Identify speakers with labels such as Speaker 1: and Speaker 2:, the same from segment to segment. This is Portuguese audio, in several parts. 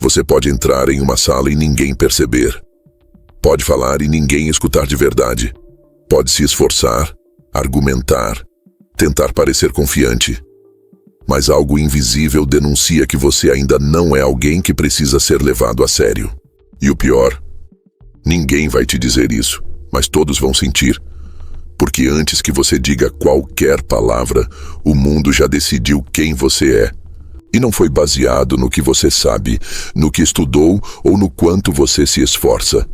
Speaker 1: Você pode entrar em uma sala e ninguém perceber. Pode falar e ninguém escutar de verdade. Pode se esforçar, argumentar, tentar parecer confiante. Mas algo invisível denuncia que você ainda não é alguém que precisa ser levado a sério. E o pior, ninguém vai te dizer isso, mas todos vão sentir. Porque antes que você diga qualquer palavra, o mundo já decidiu quem você é. E não foi baseado no que você sabe, no que estudou ou no quanto você se esforça.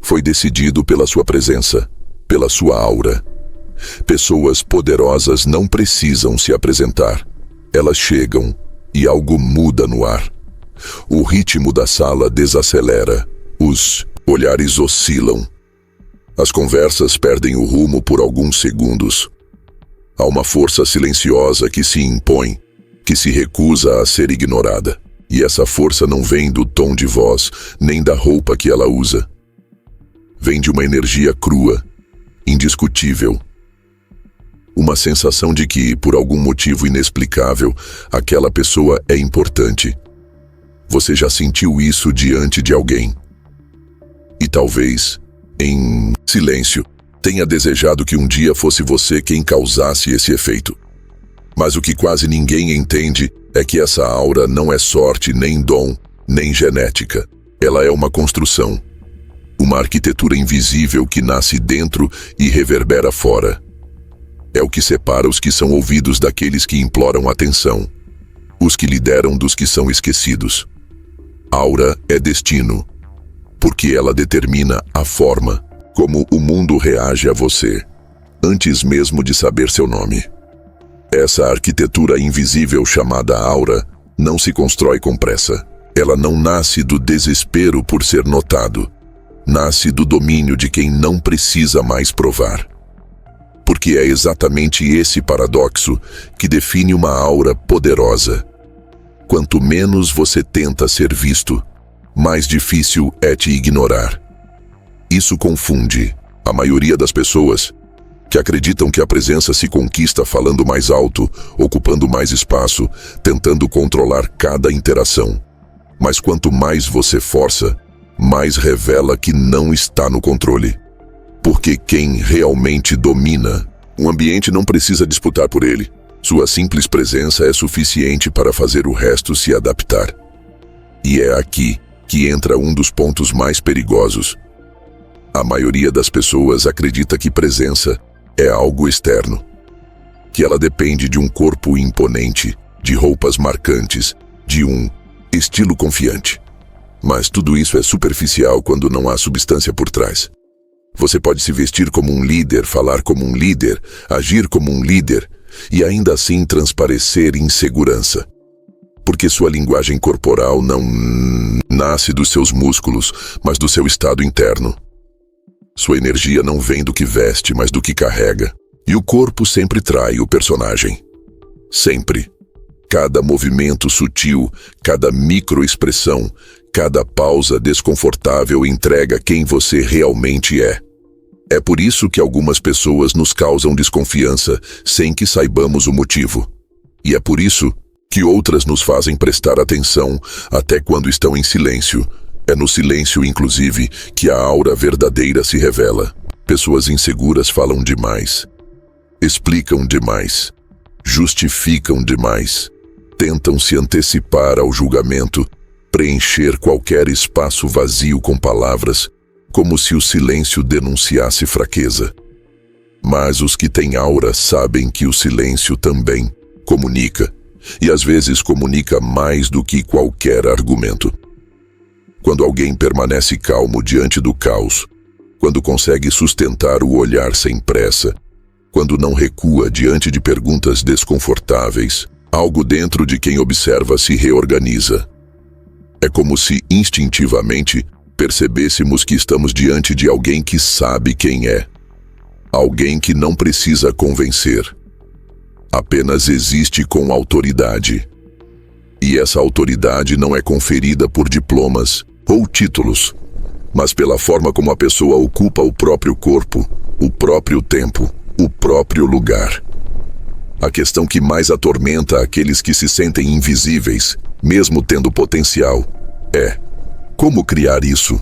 Speaker 1: Foi decidido pela sua presença, pela sua aura. Pessoas poderosas não precisam se apresentar. Elas chegam e algo muda no ar. O ritmo da sala desacelera. Os olhares oscilam. As conversas perdem o rumo por alguns segundos. Há uma força silenciosa que se impõe, que se recusa a ser ignorada. E essa força não vem do tom de voz, nem da roupa que ela usa. Vem de uma energia crua, indiscutível. Uma sensação de que, por algum motivo inexplicável, aquela pessoa é importante. Você já sentiu isso diante de alguém. E talvez, em silêncio, tenha desejado que um dia fosse você quem causasse esse efeito. Mas o que quase ninguém entende é que essa aura não é sorte, nem dom, nem genética. Ela é uma construção. Uma arquitetura invisível que nasce dentro e reverbera fora. É o que separa os que são ouvidos daqueles que imploram atenção. Os que lideram dos que são esquecidos. Aura é destino, porque ela determina a forma como o mundo reage a você, antes mesmo de saber seu nome. Essa arquitetura invisível chamada aura não se constrói com pressa. Ela não nasce do desespero por ser notado. Nasce do domínio de quem não precisa mais provar. Porque é exatamente esse paradoxo que define uma aura poderosa. Quanto menos você tenta ser visto, mais difícil é te ignorar. Isso confunde a maioria das pessoas, que acreditam que a presença se conquista falando mais alto, ocupando mais espaço, tentando controlar cada interação. Mas quanto mais você força, mais revela que não está no controle. Porque quem realmente domina, o ambiente não precisa disputar por ele. Sua simples presença é suficiente para fazer o resto se adaptar. E é aqui que entra um dos pontos mais perigosos. A maioria das pessoas acredita que presença é algo externo. Que ela depende de um corpo imponente, de roupas marcantes, de um estilo confiante. Mas tudo isso é superficial quando não há substância por trás. Você pode se vestir como um líder, falar como um líder, agir como um líder e ainda assim transparecer insegurança. Porque sua linguagem corporal não nasce dos seus músculos, mas do seu estado interno. Sua energia não vem do que veste, mas do que carrega. E o corpo sempre trai o personagem. Sempre. Cada movimento sutil, cada microexpressão, cada pausa desconfortável entrega quem você realmente é. É por isso que algumas pessoas nos causam desconfiança, sem que saibamos o motivo. E é por isso que outras nos fazem prestar atenção, até quando estão em silêncio. É no silêncio, inclusive, que a aura verdadeira se revela. Pessoas inseguras falam demais. Explicam demais. Justificam demais. Tentam se antecipar ao julgamento, preencher qualquer espaço vazio com palavras, como se o silêncio denunciasse fraqueza. Mas os que têm aura sabem que o silêncio também comunica, e às vezes comunica mais do que qualquer argumento. Quando alguém permanece calmo diante do caos, quando consegue sustentar o olhar sem pressa, quando não recua diante de perguntas desconfortáveis, algo dentro de quem observa se reorganiza. É como se, instintivamente, percebêssemos que estamos diante de alguém que sabe quem é. Alguém que não precisa convencer. Apenas existe com autoridade. E essa autoridade não é conferida por diplomas ou títulos, mas pela forma como a pessoa ocupa o próprio corpo, o próprio tempo, o próprio lugar. A questão que mais atormenta aqueles que se sentem invisíveis, mesmo tendo potencial, é: como criar isso?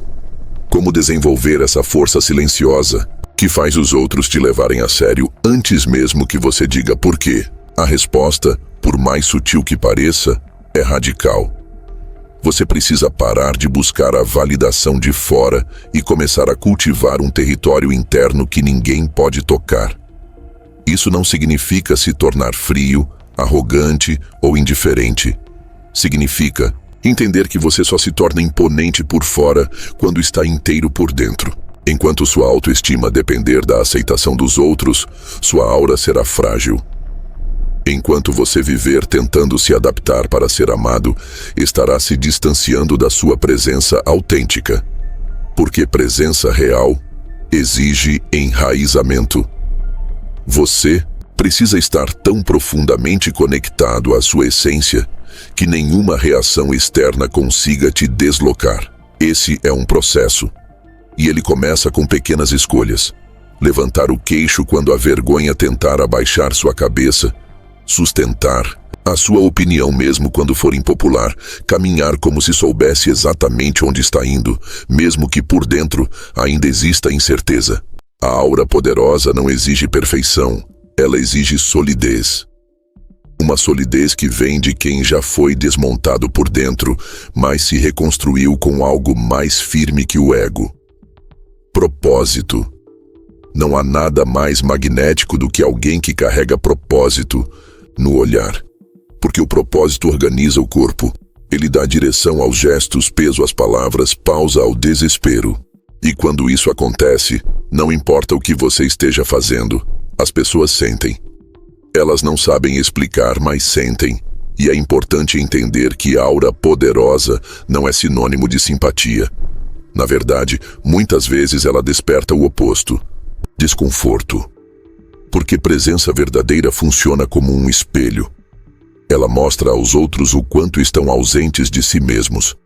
Speaker 1: Como desenvolver essa força silenciosa que faz os outros te levarem a sério antes mesmo que você diga por quê? A resposta, por mais sutil que pareça, é radical. Você precisa parar de buscar a validação de fora e começar a cultivar um território interno que ninguém pode tocar. Isso não significa se tornar frio, arrogante ou indiferente. Significa entender que você só se torna imponente por fora quando está inteiro por dentro. Enquanto sua autoestima depender da aceitação dos outros, sua aura será frágil. Enquanto você viver tentando se adaptar para ser amado, estará se distanciando da sua presença autêntica. Porque presença real exige enraizamento. Você precisa estar tão profundamente conectado à sua essência que nenhuma reação externa consiga te deslocar. Esse é um processo. E ele começa com pequenas escolhas. Levantar o queixo quando a vergonha tentar abaixar sua cabeça. Sustentar a sua opinião mesmo quando for impopular, caminhar como se soubesse exatamente onde está indo, mesmo que por dentro ainda exista incerteza. A aura poderosa não exige perfeição, ela exige solidez. Uma solidez que vem de quem já foi desmontado por dentro, mas se reconstruiu com algo mais firme que o ego. Propósito. Não há nada mais magnético do que alguém que carrega propósito no olhar, porque o propósito organiza o corpo. Ele dá direção aos gestos, peso às palavras, pausa ao desespero. E quando isso acontece, não importa o que você esteja fazendo, as pessoas sentem. Elas não sabem explicar, mas sentem. E é importante entender que aura poderosa não é sinônimo de simpatia. Na verdade, muitas vezes ela desperta o oposto: desconforto. Porque presença verdadeira funciona como um espelho. Ela mostra aos outros o quanto estão ausentes de si mesmos.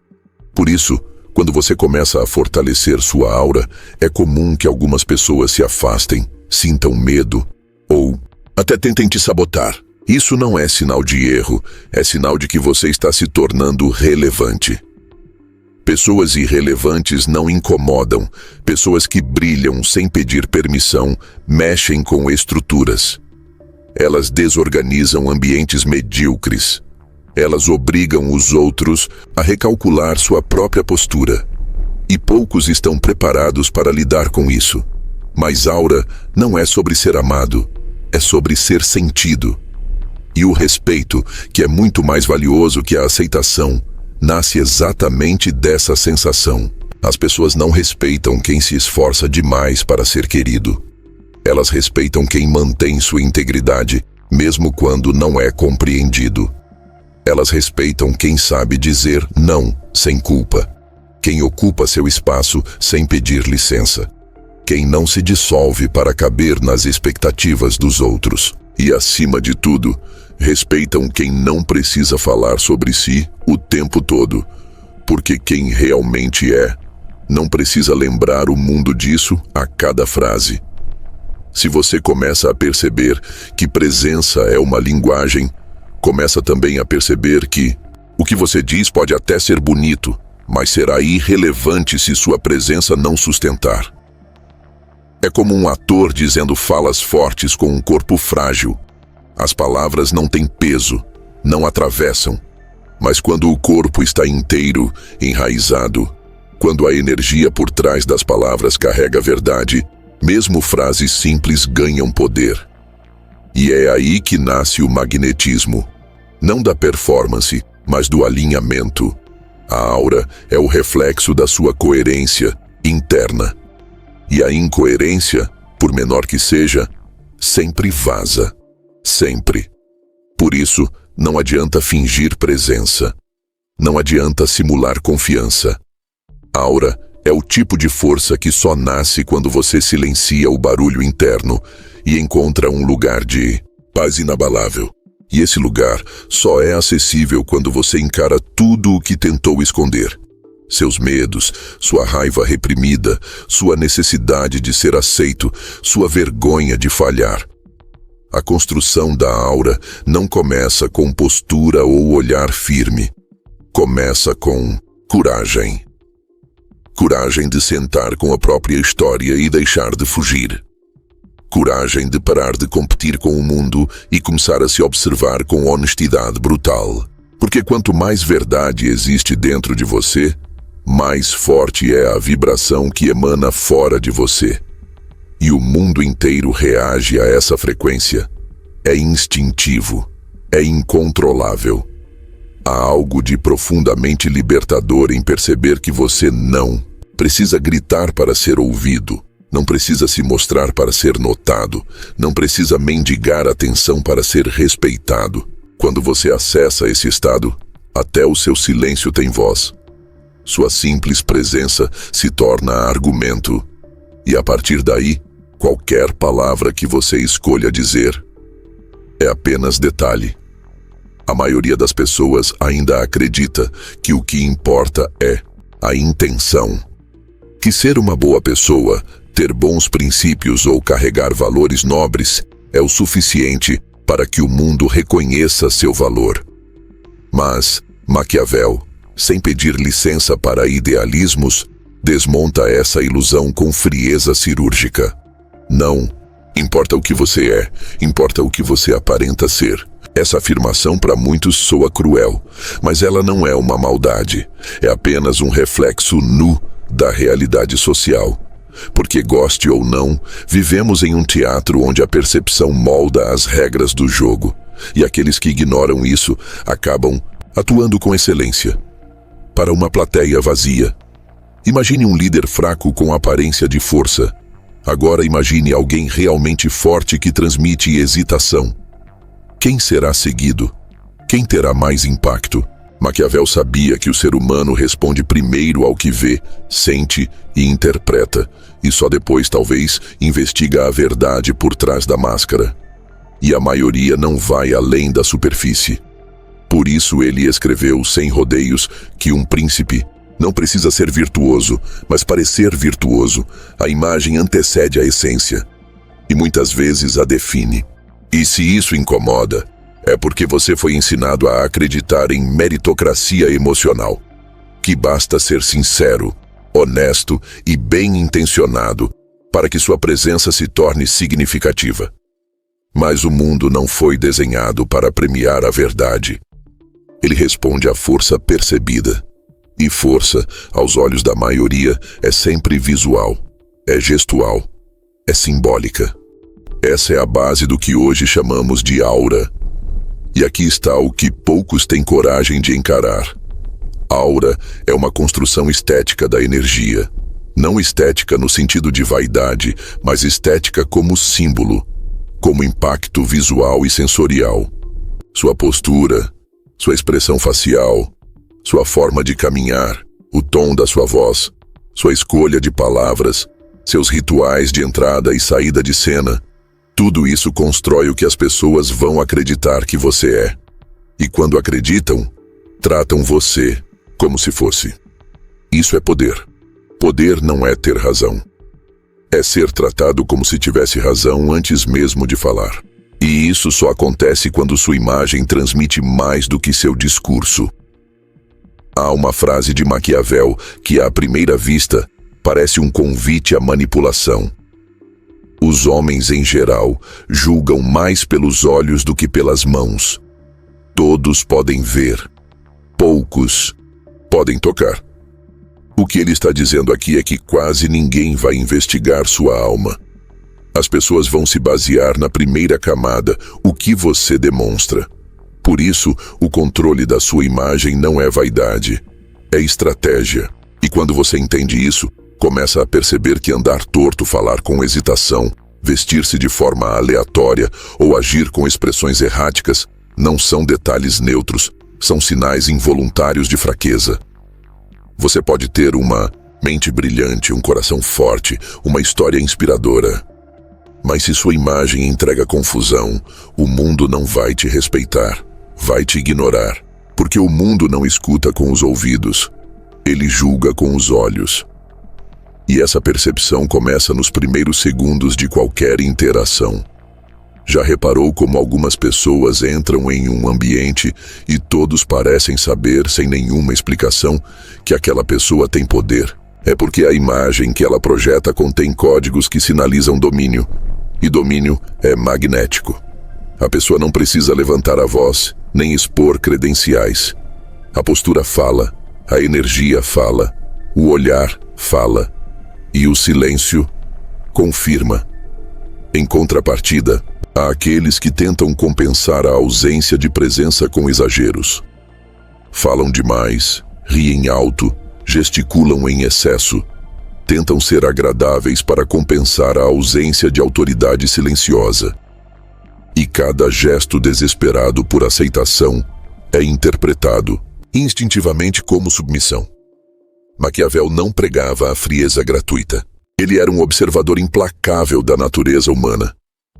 Speaker 1: Por isso, quando você começa a fortalecer sua aura, é comum que algumas pessoas se afastem, sintam medo ou até tentem te sabotar. Isso não é sinal de erro, é sinal de que você está se tornando relevante. Pessoas irrelevantes não incomodam. Pessoas que brilham sem pedir permissão mexem com estruturas. Elas desorganizam ambientes medíocres. Elas obrigam os outros a recalcular sua própria postura. E poucos estão preparados para lidar com isso. Mas aura não é sobre ser amado, é sobre ser sentido. E o respeito, que é muito mais valioso que a aceitação, nasce exatamente dessa sensação. As pessoas não respeitam quem se esforça demais para ser querido. Elas respeitam quem mantém sua integridade, mesmo quando não é compreendido. Elas respeitam quem sabe dizer não, sem culpa. Quem ocupa seu espaço sem pedir licença. Quem não se dissolve para caber nas expectativas dos outros. E, acima de tudo, respeitam quem não precisa falar sobre si o tempo todo, porque quem realmente é, não precisa lembrar o mundo disso a cada frase. Se você começa a perceber que presença é uma linguagem, começa também a perceber que o que você diz pode até ser bonito, mas será irrelevante se sua presença não sustentar. É como um ator dizendo falas fortes com um corpo frágil. As palavras não têm peso, não atravessam. Mas quando o corpo está inteiro, enraizado, quando a energia por trás das palavras carrega a verdade, mesmo frases simples ganham poder. E é aí que nasce o magnetismo. Não da performance, mas do alinhamento. A aura é o reflexo da sua coerência interna. E a incoerência, por menor que seja, sempre vaza. Sempre. Por isso, não adianta fingir presença. Não adianta simular confiança. Aura é o tipo de força que só nasce quando você silencia o barulho interno e encontra um lugar de paz inabalável. E esse lugar só é acessível quando você encara tudo o que tentou esconder. Seus medos, sua raiva reprimida, sua necessidade de ser aceito, sua vergonha de falhar. A construção da aura não começa com postura ou olhar firme. Começa com Coragem. Coragem de sentar com a própria história e deixar de fugir. Coragem de parar de competir com o mundo e começar a se observar com honestidade brutal. Porque quanto mais verdade existe dentro de você, mais forte é a vibração que emana fora de você. E o mundo inteiro reage a essa frequência. É instintivo, é incontrolável. Há algo de profundamente libertador em perceber que você não precisa gritar para ser ouvido, não precisa se mostrar para ser notado, não precisa mendigar atenção para ser respeitado. Quando você acessa esse estado, até o seu silêncio tem voz. Sua simples presença se torna argumento. E a partir daí, qualquer palavra que você escolha dizer é apenas detalhe. A maioria das pessoas ainda acredita que o que importa é a intenção. Que ser uma boa pessoa, ter bons princípios ou carregar valores nobres é o suficiente para que o mundo reconheça seu valor. Mas Maquiavel, sem pedir licença para idealismos, desmonta essa ilusão com frieza cirúrgica. Não importa o que você é, importa o que você aparenta ser. Essa afirmação para muitos soa cruel, mas ela não é uma maldade. É apenas um reflexo nu da realidade social. Porque, goste ou não, vivemos em um teatro onde a percepção molda as regras do jogo. E aqueles que ignoram isso acabam atuando com excelência. Para uma plateia vazia. Imagine um líder fraco com aparência de força. Agora imagine alguém realmente forte que transmite hesitação. Quem será seguido? Quem terá mais impacto? Maquiavel sabia que o ser humano responde primeiro ao que vê, sente e interpreta, e só depois, talvez, investiga a verdade por trás da máscara. E a maioria não vai além da superfície. Por isso ele escreveu, sem rodeios, que um príncipe não precisa ser virtuoso, mas parecer virtuoso. A imagem antecede a essência, e muitas vezes a define. E se isso incomoda, é porque você foi ensinado a acreditar em meritocracia emocional, que basta ser sincero, honesto e bem-intencionado para que sua presença se torne significativa. Mas o mundo não foi desenhado para premiar a verdade. Ele responde à força percebida. E força, aos olhos da maioria, é sempre visual, é gestual, é simbólica. Essa é a base do que hoje chamamos de aura. E aqui está o que poucos têm coragem de encarar. Aura é uma construção estética da energia. Não estética no sentido de vaidade, mas estética como símbolo, como impacto visual e sensorial. Sua postura, sua expressão facial, sua forma de caminhar, o tom da sua voz, sua escolha de palavras, seus rituais de entrada e saída de cena. Tudo isso constrói o que as pessoas vão acreditar que você é. E quando acreditam, tratam você como se fosse. Isso é poder. Poder não é ter razão. É ser tratado como se tivesse razão antes mesmo de falar. E isso só acontece quando sua imagem transmite mais do que seu discurso. Há uma frase de Maquiavel que, à primeira vista, parece um convite à manipulação. Os homens, em geral, julgam mais pelos olhos do que pelas mãos. Todos podem ver. Poucos podem tocar. O que ele está dizendo aqui é que quase ninguém vai investigar sua alma. As pessoas vão se basear na primeira camada, o que você demonstra. Por isso, o controle da sua imagem não é vaidade, é estratégia. E quando você entende isso, começa a perceber que andar torto, falar com hesitação, vestir-se de forma aleatória ou agir com expressões erráticas não são detalhes neutros, são sinais involuntários de fraqueza. Você pode ter uma mente brilhante, um coração forte, uma história inspiradora. Mas se sua imagem entrega confusão, o mundo não vai te respeitar, vai te ignorar, porque o mundo não escuta com os ouvidos, ele julga com os olhos. E essa percepção começa nos primeiros segundos de qualquer interação. Já reparou como algumas pessoas entram em um ambiente e todos parecem saber, sem nenhuma explicação, que aquela pessoa tem poder? É porque a imagem que ela projeta contém códigos que sinalizam domínio. E domínio é magnético. A pessoa não precisa levantar a voz, nem expor credenciais. A postura fala, a energia fala, o olhar fala, e o silêncio confirma. Em contrapartida, há aqueles que tentam compensar a ausência de presença com exageros. Falam demais, riem alto, gesticulam em excesso, tentam ser agradáveis para compensar a ausência de autoridade silenciosa. E cada gesto desesperado por aceitação é interpretado instintivamente como submissão. Maquiavel não pregava a frieza gratuita. Ele era um observador implacável da natureza humana.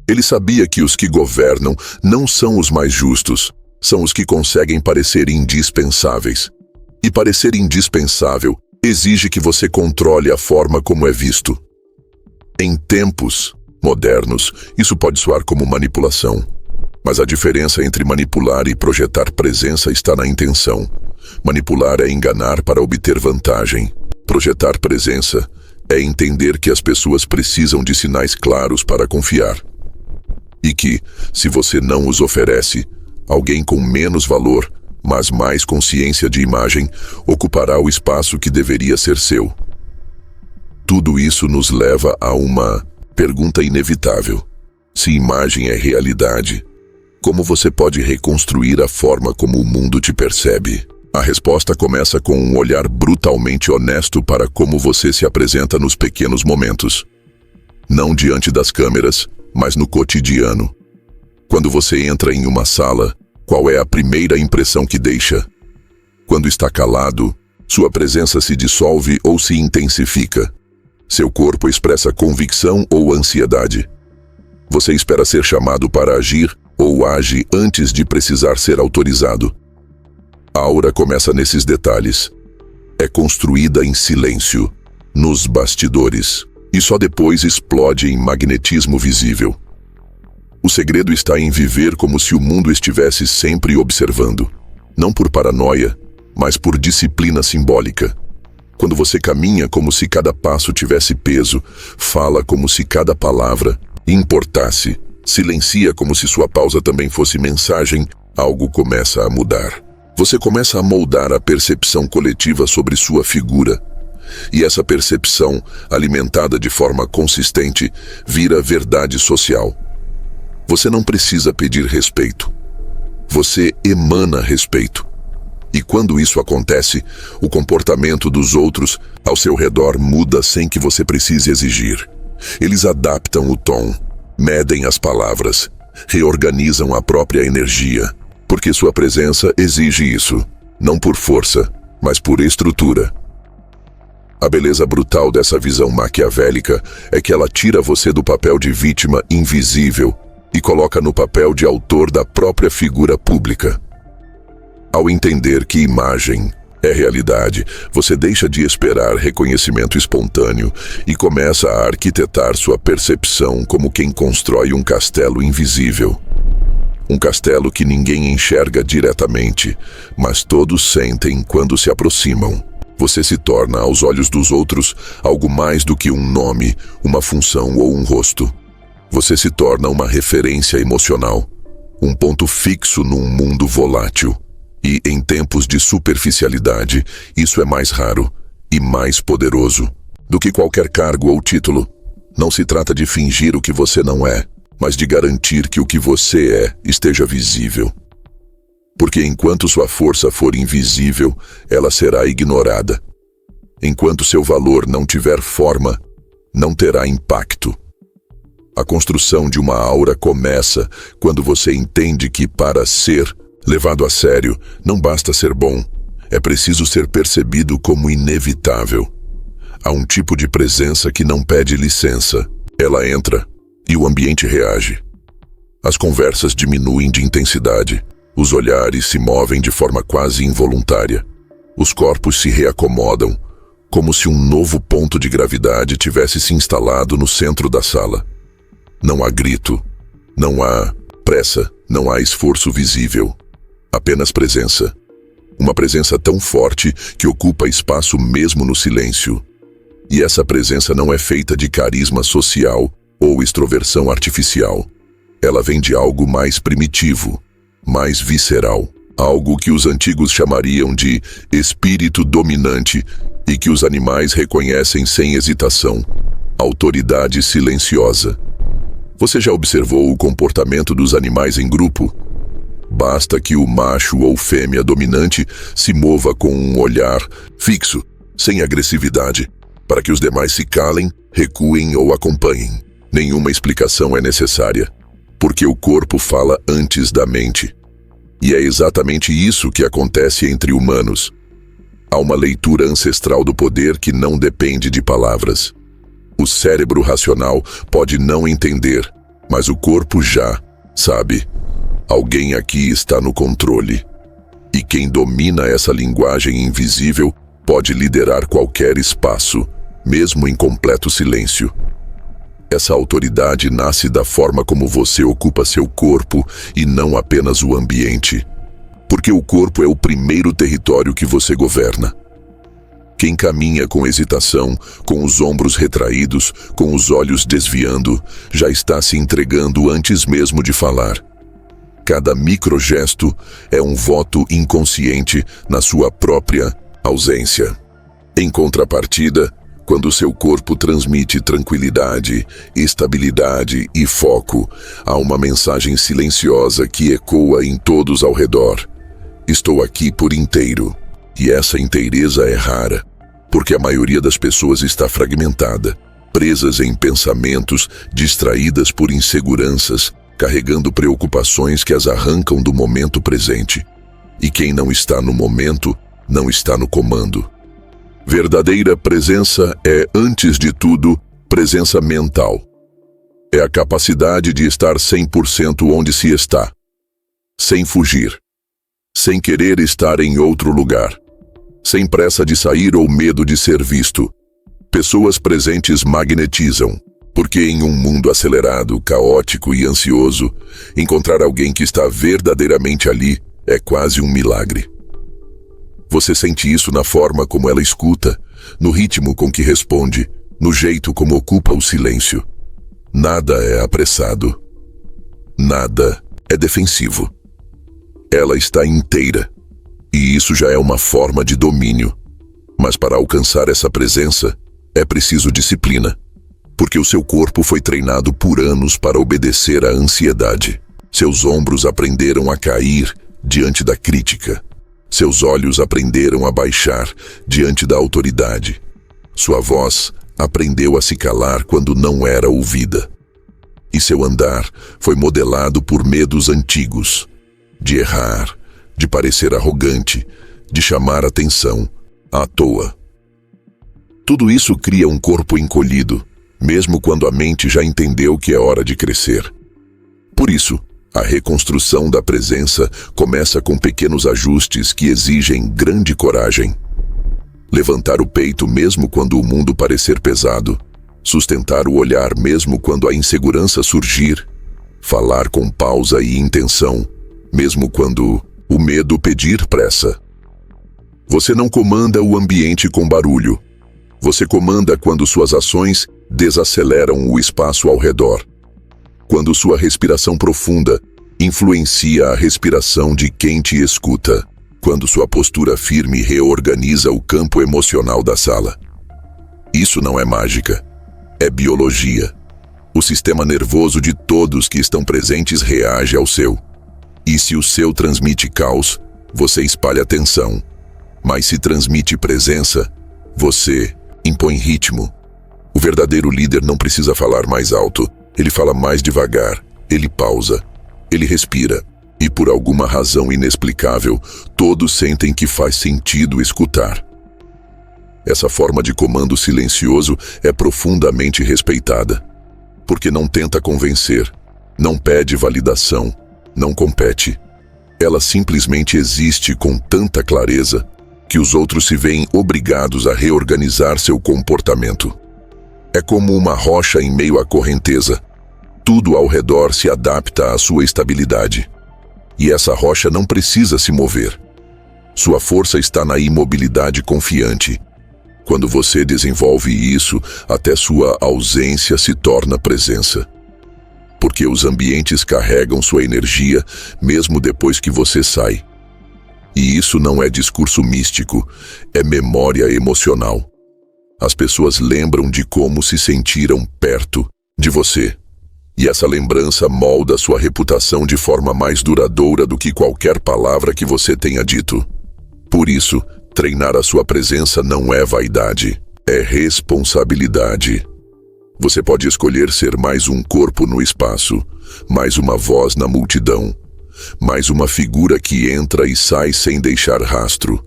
Speaker 1: Ele sabia que os que governam não são os mais justos, são os que conseguem parecer indispensáveis. E parecer indispensável exige que você controle a forma como é visto. Em tempos modernos, isso pode soar como manipulação. Mas a diferença entre manipular e projetar presença está na intenção. Manipular é enganar para obter vantagem. Projetar presença é entender que as pessoas precisam de sinais claros para confiar. E que, se você não os oferece, alguém com menos valor, mas mais consciência de imagem, ocupará o espaço que deveria ser seu. Tudo isso nos leva a uma pergunta inevitável. Se imagem é realidade, como você pode reconstruir a forma como o mundo te percebe? A resposta começa com um olhar brutalmente honesto para como você se apresenta nos pequenos momentos. Não diante das câmeras, mas no cotidiano. Quando você entra em uma sala, qual é a primeira impressão que deixa? Quando está calado, sua presença se dissolve ou se intensifica. Seu corpo expressa convicção ou ansiedade. Você espera ser chamado para agir ou age antes de precisar ser autorizado. A aura começa nesses detalhes. É construída em silêncio, nos bastidores, e só depois explode em magnetismo visível. O segredo está em viver como se o mundo estivesse sempre observando, não por paranoia, mas por disciplina simbólica. Quando você caminha como se cada passo tivesse peso, fala como se cada palavra importasse, silencia como se sua pausa também fosse mensagem, algo começa a mudar. Você começa a moldar a percepção coletiva sobre sua figura. E essa percepção, alimentada de forma consistente, vira verdade social. Você não precisa pedir respeito. Você emana respeito. E quando isso acontece, o comportamento dos outros ao seu redor muda sem que você precise exigir. Eles adaptam o tom, medem as palavras, reorganizam a própria energia. Porque sua presença exige isso, não por força, mas por estrutura. A beleza brutal dessa visão maquiavélica é que ela tira você do papel de vítima invisível e coloca no papel de autor da própria figura pública. Ao entender que imagem é realidade, você deixa de esperar reconhecimento espontâneo e começa a arquitetar sua percepção como quem constrói um castelo invisível. Um castelo que ninguém enxerga diretamente, mas todos sentem quando se aproximam. Você se torna, aos olhos dos outros, algo mais do que um nome, uma função ou um rosto. Você se torna uma referência emocional, um ponto fixo num mundo volátil. E, em tempos de superficialidade, isso é mais raro e mais poderoso do que qualquer cargo ou título. Não se trata de fingir o que você não é, mas de garantir que o que você é esteja visível. Porque enquanto sua força for invisível, ela será ignorada. Enquanto seu valor não tiver forma, não terá impacto. A construção de uma aura começa quando você entende que, para ser levado a sério, não basta ser bom, é preciso ser percebido como inevitável. Há um tipo de presença que não pede licença. Ela entra e o ambiente reage. As conversas diminuem de intensidade, os olhares se movem de forma quase involuntária. Os corpos se reacomodam, como se um novo ponto de gravidade tivesse se instalado no centro da sala. Não há grito, Não há pressa, não há esforço visível. Apenas presença. Uma presença tão forte que ocupa espaço mesmo no silêncio. E essa presença não é feita de carisma social ou extroversão artificial. Ela vem de algo mais primitivo, mais visceral. Algo que os antigos chamariam de espírito dominante e que os animais reconhecem sem hesitação. Autoridade silenciosa. Você já observou o comportamento dos animais em grupo? Basta que o macho ou fêmea dominante se mova com um olhar fixo, sem agressividade, para que os demais se calem, recuem ou acompanhem. Nenhuma explicação é necessária, porque o corpo fala antes da mente. E é exatamente isso que acontece entre humanos. Há uma leitura ancestral do poder que não depende de palavras. O cérebro racional pode não entender, mas o corpo já sabe. Alguém aqui está no controle. E quem domina essa linguagem invisível pode liderar qualquer espaço, mesmo em completo silêncio. Essa autoridade nasce da forma como você ocupa seu corpo e não apenas o ambiente. Porque o corpo é o primeiro território que você governa. Quem caminha com hesitação, com os ombros retraídos, com os olhos desviando, já está se entregando antes mesmo de falar. Cada microgesto é um voto inconsciente na sua própria ausência. Em contrapartida, quando seu corpo transmite tranquilidade, estabilidade e foco, há uma mensagem silenciosa que ecoa em todos ao redor. Estou aqui por inteiro. E essa inteireza é rara, porque a maioria das pessoas está fragmentada, presas em pensamentos, distraídas por inseguranças, carregando preocupações que as arrancam do momento presente. E quem não está no momento, não está no comando. Verdadeira presença é, antes de tudo, presença mental. É a capacidade de estar 100% onde se está, sem fugir, sem querer estar em outro lugar, sem pressa de sair ou medo de ser visto. Pessoas presentes magnetizam, porque em um mundo acelerado, caótico e ansioso, encontrar alguém que está verdadeiramente ali é quase um milagre. Você sente isso na forma como ela escuta, no ritmo com que responde, no jeito como ocupa o silêncio. Nada é apressado. Nada é defensivo. Ela está inteira, e isso já é uma forma de domínio. Mas para alcançar essa presença, é preciso disciplina, porque o seu corpo foi treinado por anos para obedecer à ansiedade. Seus ombros aprenderam a cair diante da crítica. Seus olhos aprenderam a baixar diante da autoridade. Sua voz aprendeu a se calar quando não era ouvida. E seu andar foi modelado por medos antigos, de errar, de parecer arrogante, de chamar atenção, à toa. Tudo isso cria um corpo encolhido, mesmo quando a mente já entendeu que é hora de crescer. Por isso, a reconstrução da presença começa com pequenos ajustes que exigem grande coragem. Levantar o peito mesmo quando o mundo parecer pesado, sustentar o olhar mesmo quando a insegurança surgir, falar com pausa e intenção, mesmo quando o medo pedir pressa. Você não comanda o ambiente com barulho. Você comanda quando suas ações desaceleram o espaço ao redor. Quando sua respiração profunda influencia a respiração de quem te escuta. Quando sua postura firme reorganiza o campo emocional da sala. Isso não é mágica, é biologia. O sistema nervoso de todos que estão presentes reage ao seu. E se o seu transmite caos, você espalha tensão. Mas se transmite presença, você impõe ritmo. O verdadeiro líder não precisa falar mais alto. Ele fala mais devagar, ele pausa, ele respira. E por alguma razão inexplicável, todos sentem que faz sentido escutar. Essa forma de comando silencioso é profundamente respeitada. Porque não tenta convencer, não pede validação, não compete. Ela simplesmente existe com tanta clareza que os outros se veem obrigados a reorganizar seu comportamento. É como uma rocha em meio à correnteza. Tudo ao redor se adapta à sua estabilidade. E essa rocha não precisa se mover. Sua força está na imobilidade confiante. Quando você desenvolve isso, até sua ausência se torna presença. Porque os ambientes carregam sua energia mesmo depois que você sai. E isso não é discurso místico, é memória emocional. As pessoas lembram de como se sentiram perto de você. E essa lembrança molda sua reputação de forma mais duradoura do que qualquer palavra que você tenha dito. Por isso, treinar a sua presença não é vaidade, é responsabilidade. Você pode escolher ser mais um corpo no espaço, mais uma voz na multidão, mais uma figura que entra e sai sem deixar rastro.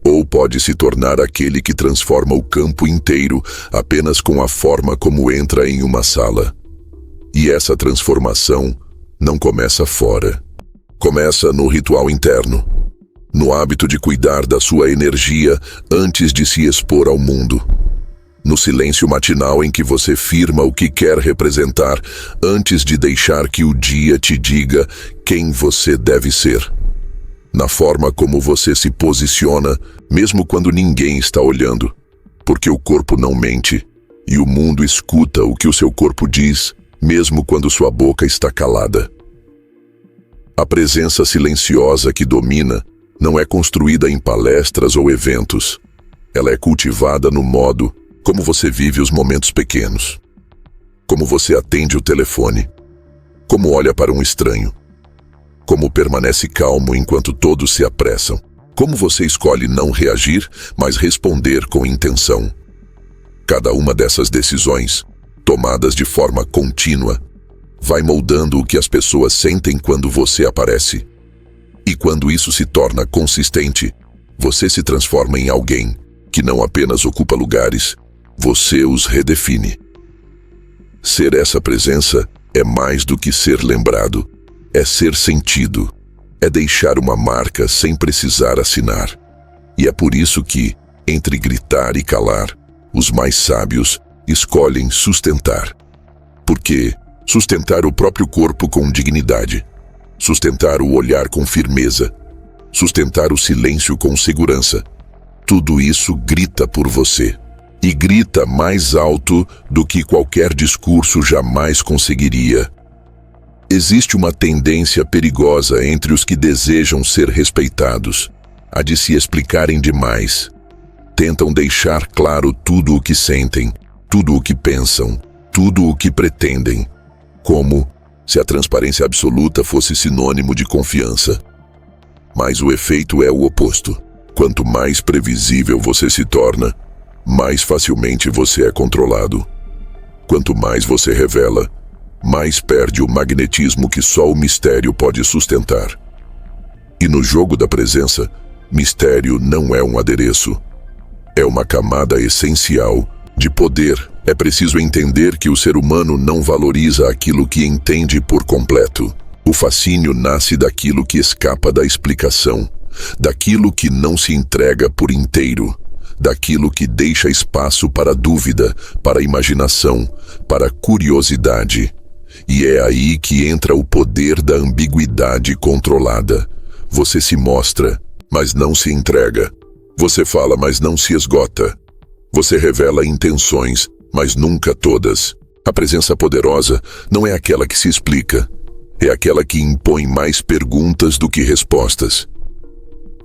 Speaker 1: Ou pode se tornar aquele que transforma o campo inteiro apenas com a forma como entra em uma sala. E essa transformação não começa fora. Começa no ritual interno, no hábito de cuidar da sua energia antes de se expor ao mundo. No silêncio matinal em que você firma o que quer representar antes de deixar que o dia te diga quem você deve ser. Na forma como você se posiciona, mesmo quando ninguém está olhando, porque o corpo não mente, e o mundo escuta o que o seu corpo diz, mesmo quando sua boca está calada. A presença silenciosa que domina não é construída em palestras ou eventos. Ela é cultivada no modo como você vive os momentos pequenos. Como você atende o telefone. Como olha para um estranho. Como permanece calmo enquanto todos se apressam. Como você escolhe não reagir, mas responder com intenção. Cada uma dessas decisões, tomadas de forma contínua, vai moldando o que as pessoas sentem quando você aparece. E quando isso se torna consistente, você se transforma em alguém que não apenas ocupa lugares, você os redefine. Ser essa presença é mais do que ser lembrado, é ser sentido, é deixar uma marca sem precisar assinar. E é por isso que, entre gritar e calar, os mais sábios escolhem sustentar. Porque sustentar o próprio corpo com dignidade, sustentar o olhar com firmeza, sustentar o silêncio com segurança, tudo isso grita por você. E grita mais alto do que qualquer discurso jamais conseguiria. Existe uma tendência perigosa entre os que desejam ser respeitados, a de se explicarem demais. Tentam deixar claro tudo o que sentem, tudo o que pensam, tudo o que pretendem, como se a transparência absoluta fosse sinônimo de confiança. Mas o efeito é o oposto. Quanto mais previsível você se torna, mais facilmente você é controlado. Quanto mais você revela, mais perde o magnetismo que só o mistério pode sustentar. E no jogo da presença, mistério não é um adereço. É uma camada essencial de poder. É preciso entender que o ser humano não valoriza aquilo que entende por completo. O fascínio nasce daquilo que escapa da explicação, daquilo que não se entrega por inteiro, daquilo que deixa espaço para dúvida, para imaginação, para curiosidade. E é aí que entra o poder da ambiguidade controlada. Você se mostra, mas não se entrega. Você fala, mas não se esgota. Você revela intenções, mas nunca todas. A presença poderosa não é aquela que se explica, é aquela que impõe mais perguntas do que respostas.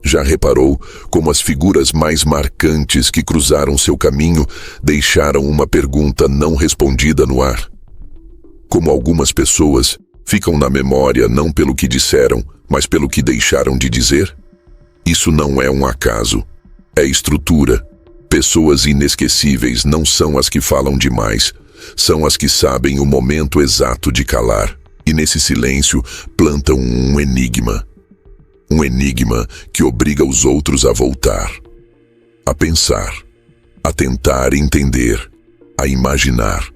Speaker 1: Já reparou como as figuras mais marcantes que cruzaram seu caminho deixaram uma pergunta não respondida no ar? Como algumas pessoas ficam na memória não pelo que disseram, mas pelo que deixaram de dizer? Isso não é um acaso, é estrutura. Pessoas inesquecíveis não são as que falam demais, são as que sabem o momento exato de calar, e nesse silêncio plantam um enigma. Um enigma que obriga os outros a voltar, a pensar, a tentar entender, a imaginar.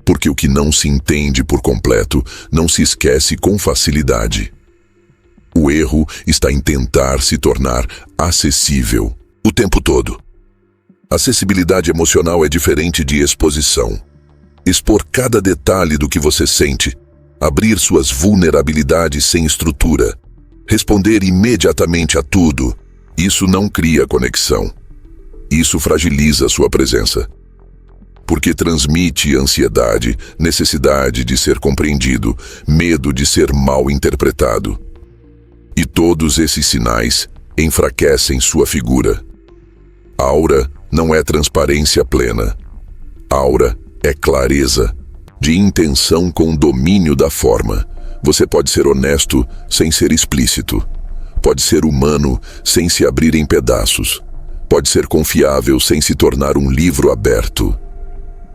Speaker 1: Porque o que não se entende por completo não se esquece com facilidade. O erro está em tentar se tornar acessível o tempo todo. Acessibilidade emocional é diferente de exposição. expor cada detalhe do que você sente, abrir suas vulnerabilidades sem estrutura, responder imediatamente a tudo. Isso não cria conexão. Isso fragiliza sua presença. Porque transmite ansiedade, necessidade de ser compreendido, medo de ser mal interpretado. E todos esses sinais enfraquecem sua figura. Aura não é transparência plena. Aura é clareza, de intenção com domínio da forma. Você pode ser honesto sem ser explícito. Pode ser humano sem se abrir em pedaços. Pode ser confiável sem se tornar um livro aberto.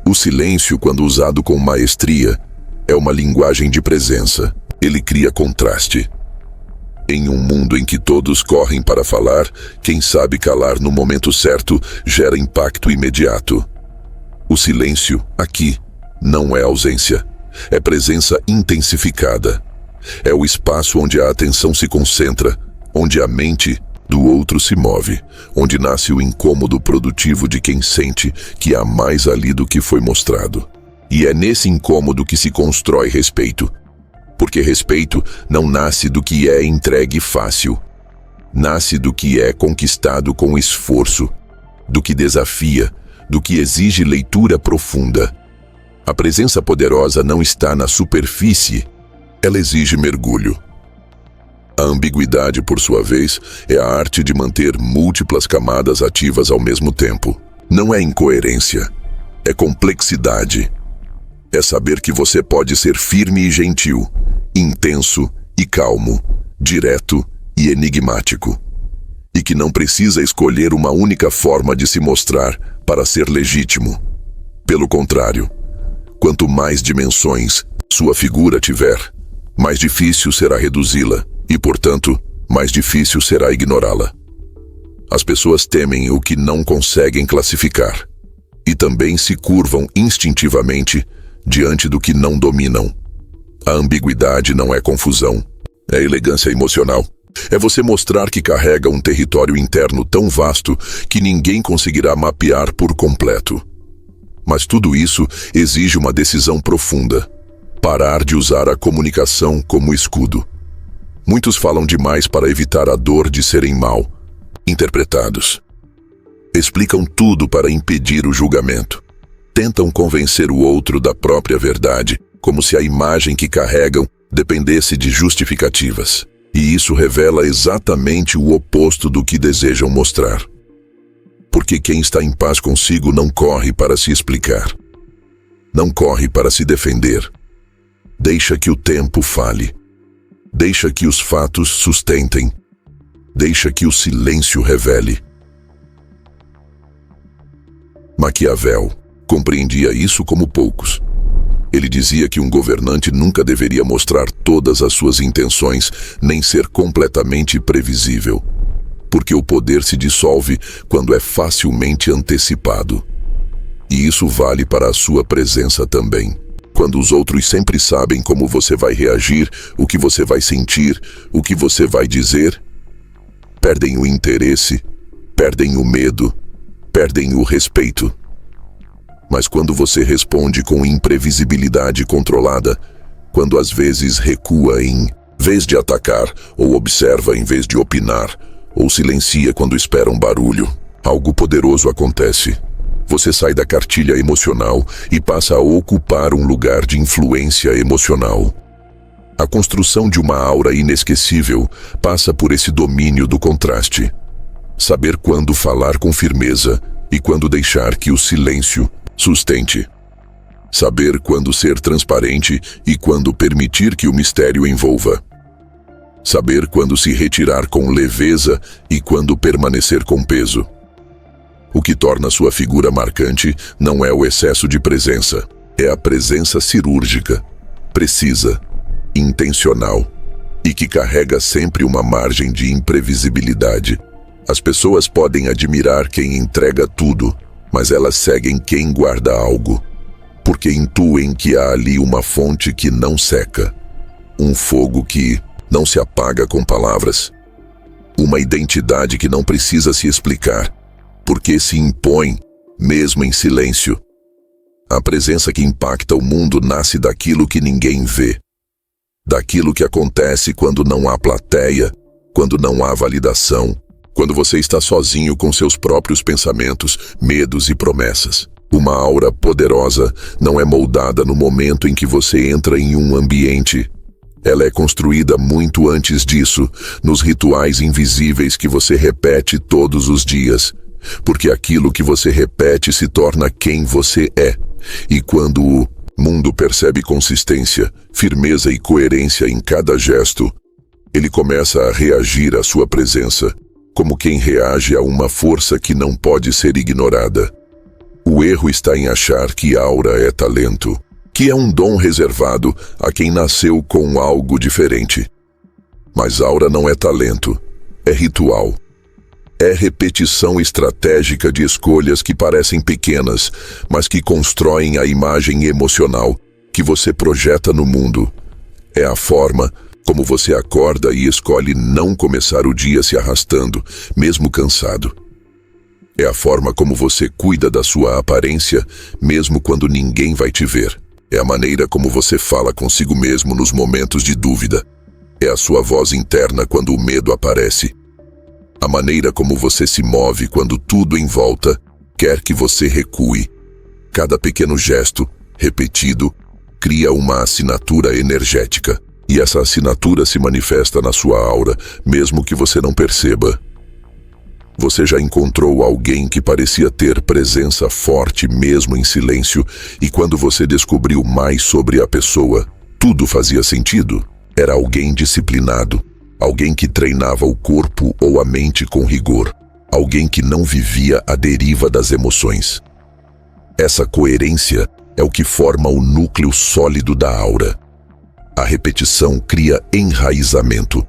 Speaker 1: O silêncio, quando usado com maestria, é uma linguagem de presença. Ele cria contraste. Em um mundo em que todos correm para falar, quem sabe calar no momento certo gera impacto imediato. O silêncio, aqui, não é ausência. É presença intensificada. É o espaço onde a atenção se concentra, onde a mente do outro se move, onde nasce o incômodo produtivo de quem sente que há mais ali do que foi mostrado. E é nesse incômodo que se constrói respeito. Porque respeito não nasce do que é entregue fácil. Nasce do que é conquistado com esforço, do que desafia, do que exige leitura profunda. A presença poderosa não está na superfície, ela exige mergulho. A ambiguidade, por sua vez, é a arte de manter múltiplas camadas ativas ao mesmo tempo. Não é incoerência, é complexidade. É saber que você pode ser firme e gentil, intenso e calmo, direto e enigmático. E que não precisa escolher uma única forma de se mostrar para ser legítimo. Pelo contrário, quanto mais dimensões sua figura tiver, mais difícil será reduzi-la. E, portanto, mais difícil será ignorá-la. As pessoas temem o que não conseguem classificar e também se curvam instintivamente diante do que não dominam. A ambiguidade não é confusão, é elegância emocional. É você mostrar que carrega um território interno tão vasto que ninguém conseguirá mapear por completo. Mas tudo isso exige uma decisão profunda: parar de usar a comunicação como escudo. Muitos falam demais para evitar a dor de serem mal interpretados. Explicam tudo para impedir o julgamento. Tentam convencer o outro da própria verdade, como se a imagem que carregam dependesse de justificativas. E isso revela exatamente o oposto do que desejam mostrar. Porque quem está em paz consigo não corre para se explicar. Não corre para se defender. Deixa que o tempo fale. Deixa que os fatos sustentem. Deixa que o silêncio revele. Maquiavel compreendia isso como poucos. Ele dizia que um governante nunca deveria mostrar todas as suas intenções, nem ser completamente previsível. Porque o poder se dissolve quando é facilmente antecipado. E isso vale para a sua presença também. Quando os outros sempre sabem como você vai reagir, o que você vai sentir, o que você vai dizer, perdem o interesse, perdem o medo, perdem o respeito. Mas quando você responde com imprevisibilidade controlada, quando às vezes recua em vez de atacar, ou observa em vez de opinar, ou silencia quando espera um barulho, algo poderoso acontece. Você sai da cartilha emocional e passa a ocupar um lugar de influência emocional. A construção de uma aura inesquecível passa por esse domínio do contraste. Saber quando falar com firmeza e quando deixar que o silêncio sustente. Saber quando ser transparente e quando permitir que o mistério envolva. Saber quando se retirar com leveza e quando permanecer com peso. O que torna sua figura marcante não é o excesso de presença, é a presença cirúrgica, precisa, intencional e que carrega sempre uma margem de imprevisibilidade. As pessoas podem admirar quem entrega tudo, mas elas seguem quem guarda algo, porque intuem que há ali uma fonte que não seca, um fogo que não se apaga com palavras, uma identidade que não precisa se explicar, porque se impõe, mesmo em silêncio. A presença que impacta o mundo nasce daquilo que ninguém vê. Daquilo que acontece quando não há plateia, quando não há validação, quando você está sozinho com seus próprios pensamentos, medos e promessas. Uma aura poderosa não é moldada no momento em que você entra em um ambiente. Ela é construída muito antes disso, nos rituais invisíveis que você repete todos os dias. Porque aquilo que você repete se torna quem você é. E quando o mundo percebe consistência, firmeza e coerência em cada gesto, ele começa a reagir à sua presença, como quem reage a uma força que não pode ser ignorada. O erro está em achar que aura é talento, que é um dom reservado a quem nasceu com algo diferente. Mas aura não é talento, é ritual. É repetição estratégica de escolhas que parecem pequenas, mas que constroem a imagem emocional que você projeta no mundo. É a forma como você acorda e escolhe não começar o dia se arrastando, mesmo cansado. É a forma como você cuida da sua aparência, mesmo quando ninguém vai te ver. É a maneira como você fala consigo mesmo nos momentos de dúvida. É a sua voz interna quando o medo aparece. A maneira como você se move quando tudo em volta quer que você recue. Cada pequeno gesto, repetido, cria uma assinatura energética. E essa assinatura se manifesta na sua aura, mesmo que você não perceba. Você já encontrou alguém que parecia ter presença forte mesmo em silêncio, e quando você descobriu mais sobre a pessoa, tudo fazia sentido? Era alguém disciplinado. Alguém que treinava o corpo ou a mente com rigor. Alguém que não vivia à deriva das emoções. Essa coerência é o que forma o núcleo sólido da aura. A repetição cria enraizamento,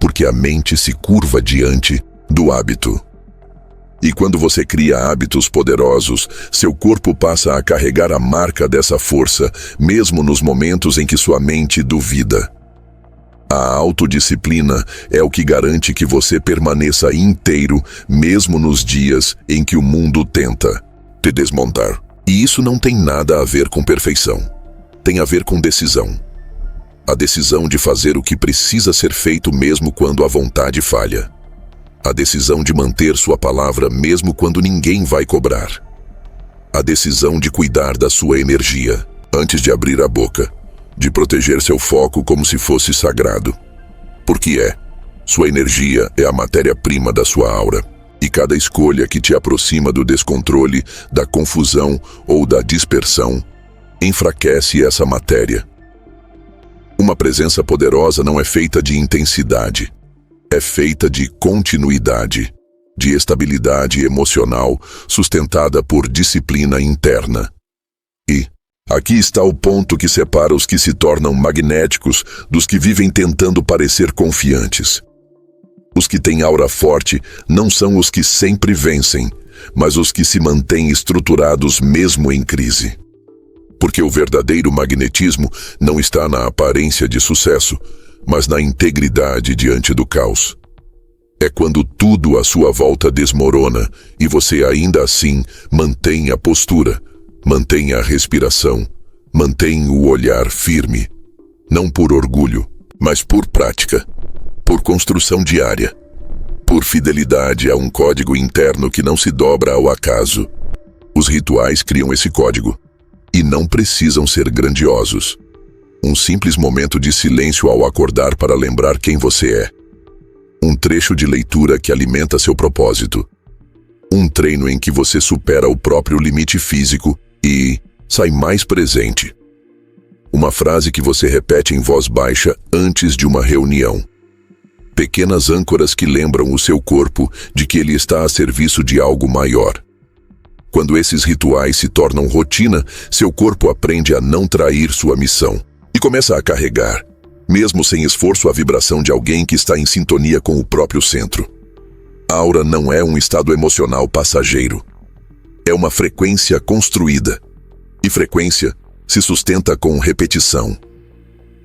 Speaker 1: porque a mente se curva diante do hábito. E quando você cria hábitos poderosos, seu corpo passa a carregar a marca dessa força, mesmo nos momentos em que sua mente duvida. A autodisciplina é o que garante que você permaneça inteiro, mesmo nos dias em que o mundo tenta te desmontar. E isso não tem nada a ver com perfeição. Tem a ver com decisão. A decisão de fazer o que precisa ser feito mesmo quando a vontade falha. A decisão de manter sua palavra mesmo quando ninguém vai cobrar. A decisão de cuidar da sua energia antes de abrir a boca. De proteger seu foco como se fosse sagrado. Porque sua energia é a matéria-prima da sua aura. E cada escolha que te aproxima do descontrole, da confusão ou da dispersão, enfraquece essa matéria. Uma presença poderosa não é feita de intensidade. É feita de continuidade, de estabilidade emocional sustentada por disciplina interna. E aqui está o ponto que separa os que se tornam magnéticos dos que vivem tentando parecer confiantes. Os que têm aura forte não são os que sempre vencem, mas os que se mantêm estruturados mesmo em crise. Porque o verdadeiro magnetismo não está na aparência de sucesso, mas na integridade diante do caos. É quando tudo à sua volta desmorona e você ainda assim mantém a postura, mantém a respiração, mantém o olhar firme, não por orgulho, mas por prática, por construção diária, por fidelidade a um código interno que não se dobra ao acaso. Os rituais criam esse código, e não precisam ser grandiosos. Um simples momento de silêncio ao acordar para lembrar quem você é. Um trecho de leitura que alimenta seu propósito. Um treino em que você supera o próprio limite físico e sai mais presente. Uma frase que você repete em voz baixa antes de uma reunião. Pequenas âncoras que lembram o seu corpo de que ele está a serviço de algo maior. Quando esses rituais se tornam rotina, seu corpo aprende a não trair sua missão e começa a carregar, mesmo sem esforço, a vibração de alguém que está em sintonia com o próprio centro. Aura não é um estado emocional passageiro. É uma frequência construída. E frequência se sustenta com repetição,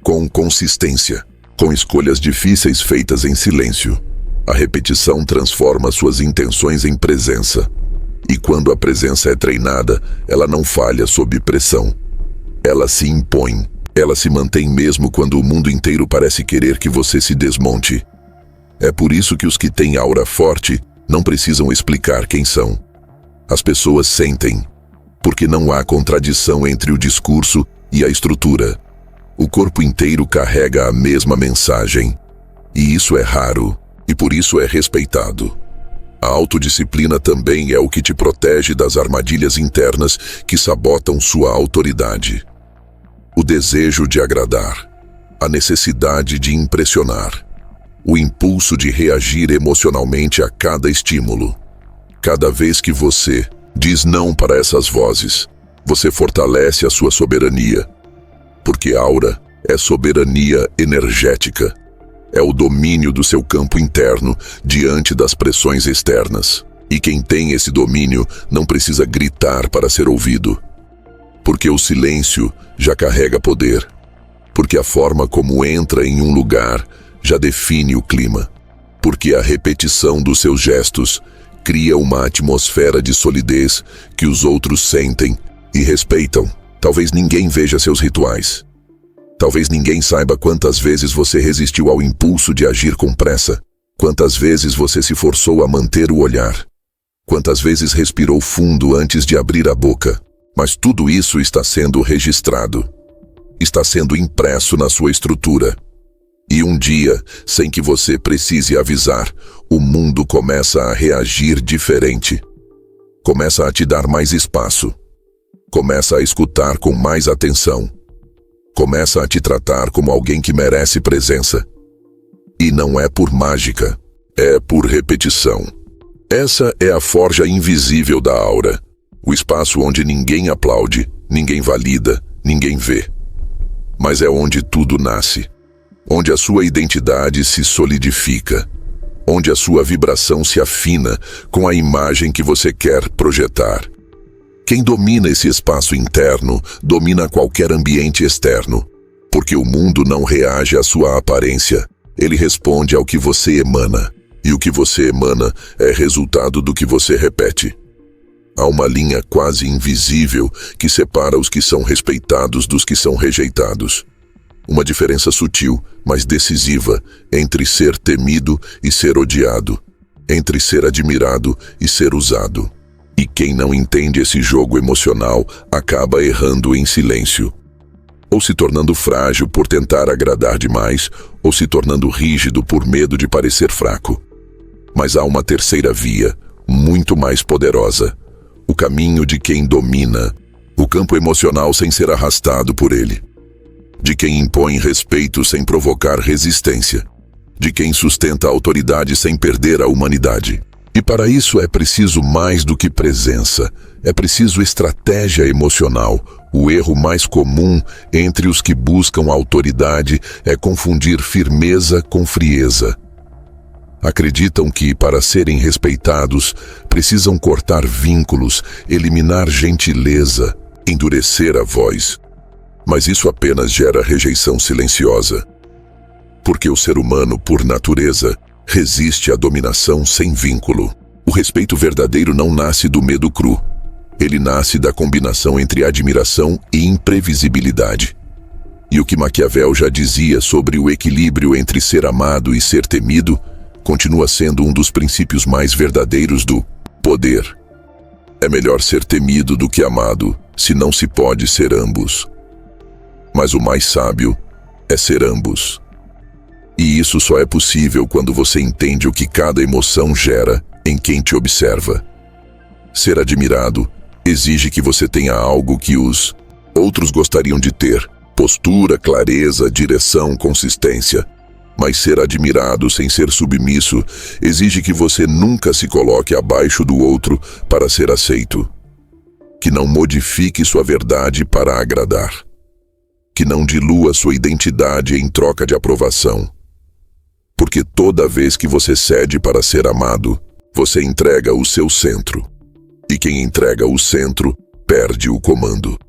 Speaker 1: com consistência, com escolhas difíceis feitas em silêncio. A repetição transforma suas intenções em presença. E quando a presença é treinada, ela não falha sob pressão. Ela se impõe. Ela se mantém mesmo quando o mundo inteiro parece querer que você se desmonte. É por isso que os que têm aura forte não precisam explicar quem são. As pessoas sentem, porque não há contradição entre o discurso e a estrutura. O corpo inteiro carrega a mesma mensagem. E isso é raro, e por isso é respeitado. A autodisciplina também é o que te protege das armadilhas internas que sabotam sua autoridade. O desejo de agradar, a necessidade de impressionar, o impulso de reagir emocionalmente a cada estímulo. Cada vez que você diz não para essas vozes, você fortalece a sua soberania. Porque aura é soberania energética. É o domínio do seu campo interno diante das pressões externas. E quem tem esse domínio não precisa gritar para ser ouvido. Porque o silêncio já carrega poder. Porque a forma como entra em um lugar já define o clima. Porque a repetição dos seus gestos cria uma atmosfera de solidez que os outros sentem e respeitam. Talvez ninguém veja seus rituais. Talvez ninguém saiba quantas vezes você resistiu ao impulso de agir com pressa. Quantas vezes você se forçou a manter o olhar. Quantas vezes respirou fundo antes de abrir a boca. Mas tudo isso está sendo registrado. Está sendo impresso na sua estrutura. E um dia, sem que você precise avisar, o mundo começa a reagir diferente. Começa a te dar mais espaço. Começa a escutar com mais atenção. Começa a te tratar como alguém que merece presença. E não é por mágica, é por repetição. Essa é a forja invisível da aura. O espaço onde ninguém aplaude, ninguém valida, ninguém vê. Mas é onde tudo nasce. Onde a sua identidade se solidifica. Onde a sua vibração se afina com a imagem que você quer projetar. Quem domina esse espaço interno, domina qualquer ambiente externo. Porque o mundo não reage à sua aparência. Ele responde ao que você emana. E o que você emana é resultado do que você repete. Há uma linha quase invisível que separa os que são respeitados dos que são rejeitados. Uma diferença sutil, mas decisiva, entre ser temido e ser odiado. Entre ser admirado e ser usado. E quem não entende esse jogo emocional acaba errando em silêncio. Ou se tornando frágil por tentar agradar demais, ou se tornando rígido por medo de parecer fraco. Mas há uma terceira via, muito mais poderosa. O caminho de quem domina, o campo emocional sem ser arrastado por ele. De quem impõe respeito sem provocar resistência. De quem sustenta a autoridade sem perder a humanidade. E para isso é preciso mais do que presença. É preciso estratégia emocional. O erro mais comum entre os que buscam autoridade é confundir firmeza com frieza. Acreditam que, para serem respeitados, precisam cortar vínculos, eliminar gentileza, endurecer a voz. Mas isso apenas gera rejeição silenciosa. Porque o ser humano, por natureza, resiste à dominação sem vínculo. O respeito verdadeiro não nasce do medo cru. Ele nasce da combinação entre admiração e imprevisibilidade. E o que Maquiavel já dizia sobre o equilíbrio entre ser amado e ser temido continua sendo um dos princípios mais verdadeiros do poder. É melhor ser temido do que amado, se não se pode ser ambos. Mas o mais sábio é ser ambos. E isso só é possível quando você entende o que cada emoção gera em quem te observa. Ser admirado exige que você tenha algo que os outros gostariam de ter: postura, clareza, direção, consistência. Mas ser admirado sem ser submisso exige que você nunca se coloque abaixo do outro para ser aceito. Que não modifique sua verdade para agradar. Que não dilua sua identidade em troca de aprovação. Porque toda vez que você cede para ser amado, você entrega o seu centro. E quem entrega o centro, perde o comando.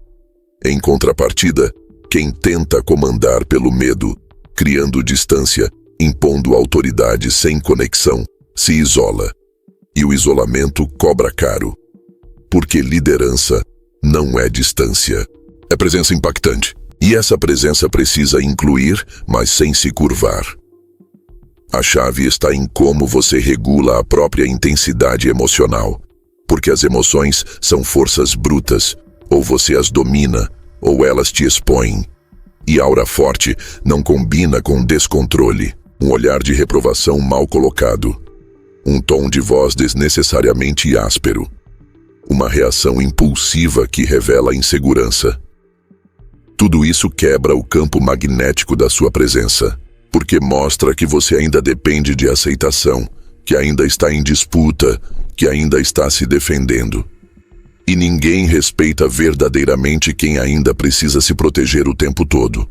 Speaker 1: Em contrapartida, quem tenta comandar pelo medo, criando distância, impondo autoridade sem conexão, se isola. E o isolamento cobra caro. Porque liderança não é distância. É presença impactante. E essa presença precisa incluir, mas sem se curvar. A chave está em como você regula a própria intensidade emocional. Porque as emoções são forças brutas. Ou você as domina, ou elas te expõem. E aura forte não combina com descontrole. Um olhar de reprovação mal colocado. Um tom de voz desnecessariamente áspero. Uma reação impulsiva que revela insegurança. Tudo isso quebra o campo magnético da sua presença, porque mostra que você ainda depende de aceitação, que ainda está em disputa, que ainda está se defendendo. E ninguém respeita verdadeiramente quem ainda precisa se proteger o tempo todo.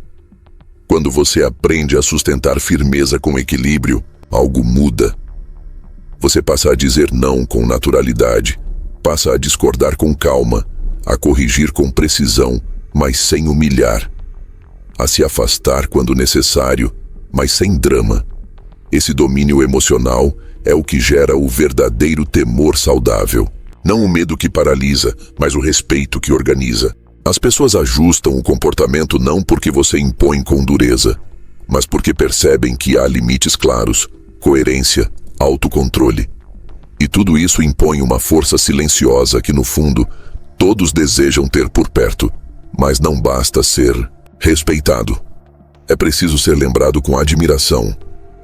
Speaker 1: Quando você aprende a sustentar firmeza com equilíbrio, algo muda. Você passa a dizer não com naturalidade, passa a discordar com calma, a corrigir com precisão, mas sem humilhar, a se afastar quando necessário, mas sem drama. Esse domínio emocional é o que gera o verdadeiro temor saudável. Não o medo que paralisa, mas o respeito que organiza. As pessoas ajustam o comportamento não porque você impõe com dureza, mas porque percebem que há limites claros, coerência, autocontrole. E tudo isso impõe uma força silenciosa que, no fundo, todos desejam ter por perto, mas não basta ser respeitado. É preciso ser lembrado com admiração.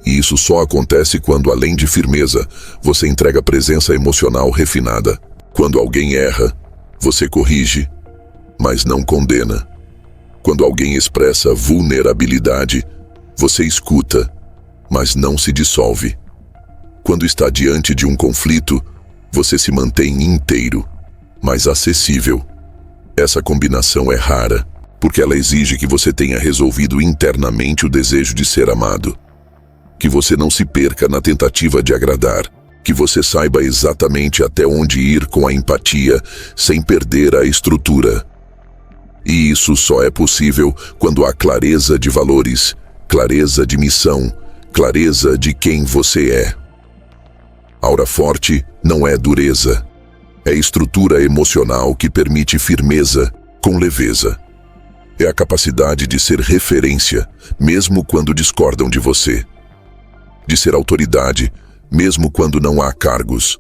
Speaker 1: E isso só acontece quando, além de firmeza, você entrega presença emocional refinada. Quando alguém erra, você corrige, mas não condena. Quando alguém expressa vulnerabilidade, você escuta, mas não se dissolve. Quando está diante de um conflito, você se mantém inteiro, mas acessível. Essa combinação é rara, porque ela exige que você tenha resolvido internamente o desejo de ser amado. Que você não se perca na tentativa de agradar, que você saiba exatamente até onde ir com a empatia, sem perder a estrutura. E isso só é possível quando há clareza de valores, clareza de missão, clareza de quem você é. Aura forte não é dureza. É estrutura emocional que permite firmeza com leveza. É a capacidade de ser referência, mesmo quando discordam de você. De ser autoridade, mesmo quando não há cargos.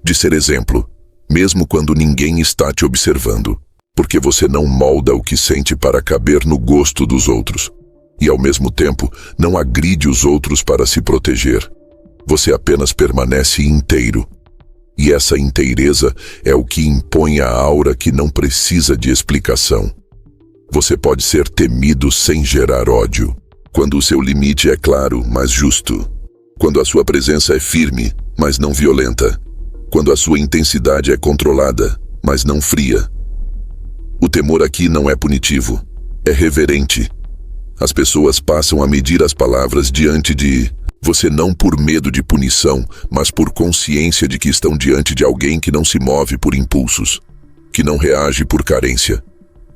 Speaker 1: De ser exemplo, mesmo quando ninguém está te observando. Porque você não molda o que sente para caber no gosto dos outros. E, ao mesmo tempo, não agride os outros para se proteger. Você apenas permanece inteiro. E essa inteireza é o que impõe a aura que não precisa de explicação. Você pode ser temido sem gerar ódio, quando o seu limite é claro, mas justo. Quando a sua presença é firme, mas não violenta. Quando a sua intensidade é controlada, mas não fria. O temor aqui não é punitivo, é reverente. As pessoas passam a medir as palavras diante de você não por medo de punição, mas por consciência de que estão diante de alguém que não se move por impulsos, que não reage por carência,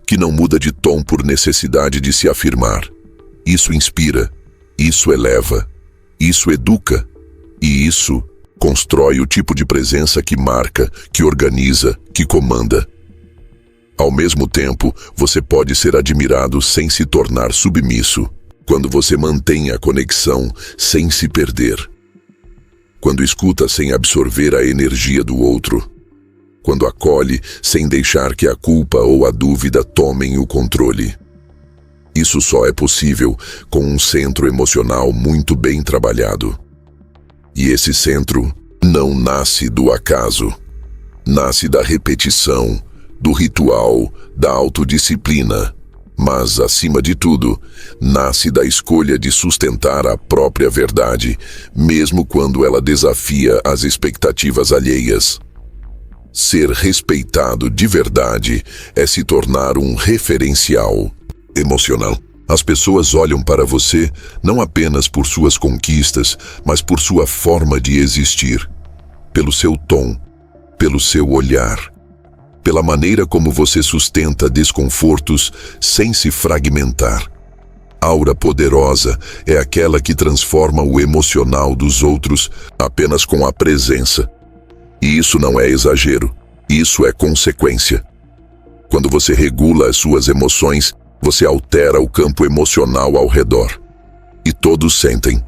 Speaker 1: que não muda de tom por necessidade de se afirmar. Isso inspira, isso eleva, isso educa, e isso constrói o tipo de presença que marca, que organiza, que comanda. Ao mesmo tempo, você pode ser admirado sem se tornar submisso, quando você mantém a conexão sem se perder. Quando escuta sem absorver a energia do outro. Quando acolhe sem deixar que a culpa ou a dúvida tomem o controle. Isso só é possível com um centro emocional muito bem trabalhado. E esse centro não nasce do acaso. Nasce da repetição, do ritual, da autodisciplina. Mas, acima de tudo, nasce da escolha de sustentar a própria verdade, mesmo quando ela desafia as expectativas alheias. Ser respeitado de verdade é se tornar um referencial emocional. As pessoas olham para você não apenas por suas conquistas, mas por sua forma de existir, pelo seu tom, pelo seu olhar, pela maneira como você sustenta desconfortos sem se fragmentar. Aura poderosa é aquela que transforma o emocional dos outros apenas com a presença. E isso não é exagero, Isso é consequência. Quando você regula as suas emoções, você altera o campo emocional ao redor. E todos sentem.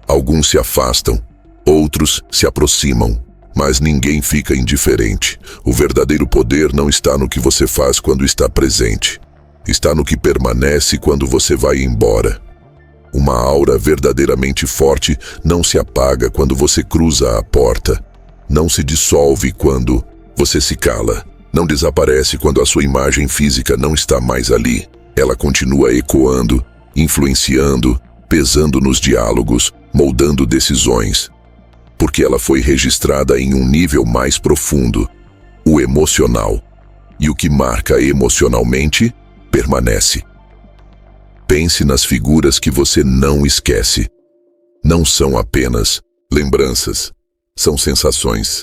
Speaker 1: Alguns se afastam, outros se aproximam, mas ninguém fica indiferente. O verdadeiro poder não está no que você faz quando está presente. Está no que permanece quando você vai embora. Uma aura verdadeiramente forte não se apaga quando você cruza a porta. Não se dissolve quando você se cala. Não desaparece quando a sua imagem física não está mais ali. Ela continua ecoando, influenciando, pesando nos diálogos, moldando decisões. Porque ela foi registrada em um nível mais profundo, o emocional. E o que marca emocionalmente permanece. Pense nas figuras que você não esquece. Não são apenas lembranças, são sensações.